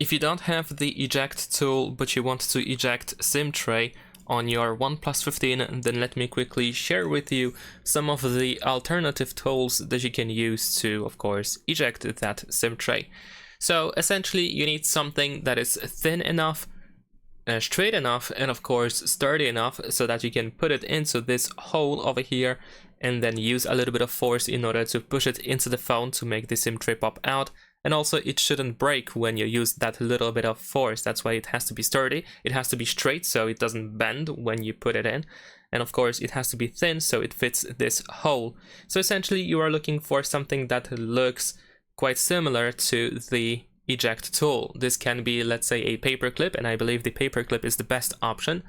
If you don't have the eject tool but you want to eject SIM tray on your OnePlus 15, then let me quickly share with you some of the alternative tools that you can use to, of course, eject that SIM tray. So essentially you need something that is thin enough, straight enough, and of course sturdy enough so that you can put it into this hole over here and then use a little bit of force in order to push it into the phone to make the SIM tray pop out. And also it shouldn't break when you use that little bit of force. That's why it has to be sturdy. It has to be straight so it doesn't bend when you put it in. And of course it has to be thin so it fits this hole. So essentially you are looking for something that looks quite similar to the eject tool. This can be, let's say, a paper clip, and I believe the paper clip is the best option.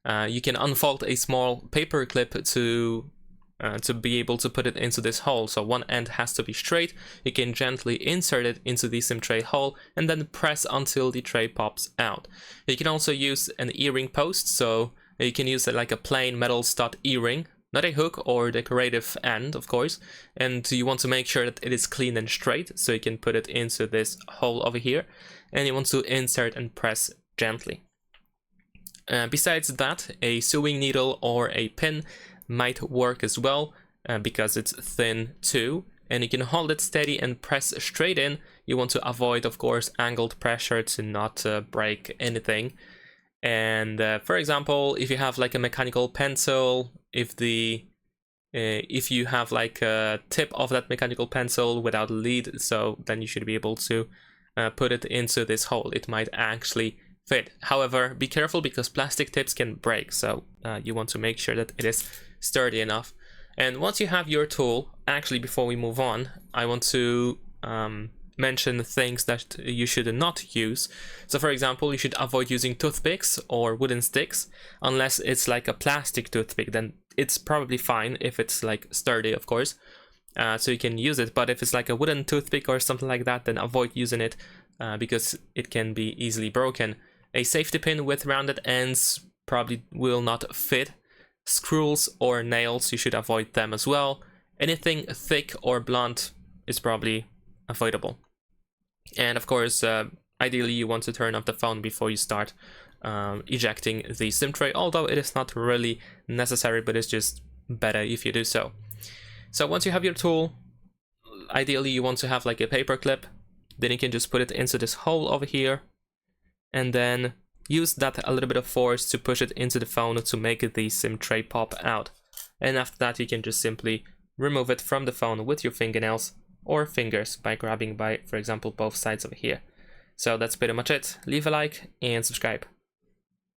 You can unfold a small paper clip to be able to put it into this hole. So one end has to be straight. You can gently insert it into the SIM tray hole and then press until the tray pops out. You can also use an earring post, so you can use it like a plain metal stud earring, not a hook or decorative end, of course, and you want to make sure that it is clean and straight, so you can put it into this hole over here, and you want to insert and press gently. Besides that, a sewing needle or a pin might work as well, because it's thin too, and you can hold it steady and press straight in. You want to avoid, of course, angled pressure to not break anything. And for example, if you have like a mechanical pencil, if you have like a tip of that mechanical pencil without lead, so then you should be able to put it into this hole. It might actually fit. However, be careful because plastic tips can break, so you want to make sure that it is sturdy enough. And once you have your tool, actually before we move on, I want to mention things that you should not use. So for example, you should avoid using toothpicks or wooden sticks unless it's like a plastic toothpick. Then it's probably fine if it's like sturdy, of course, so you can use it. But if it's like a wooden toothpick or something like that, then avoid using it because it can be easily broken. A safety pin with rounded ends probably will not fit. Screws or nails, you should avoid them as well. Anything thick or blunt is probably avoidable. And of course, ideally you want to turn off the phone before you start ejecting the SIM tray, although it is not really necessary, but it's just better if you do so. So once you have your tool, ideally you want to have like a paper clip, then you can just put it into this hole over here, and then use that a little bit of force to push it into the phone to make the SIM tray pop out. And after that you can just simply remove it from the phone with your fingernails or fingers by grabbing by, for example, both sides over here. So that's pretty much it. Leave a like and subscribe.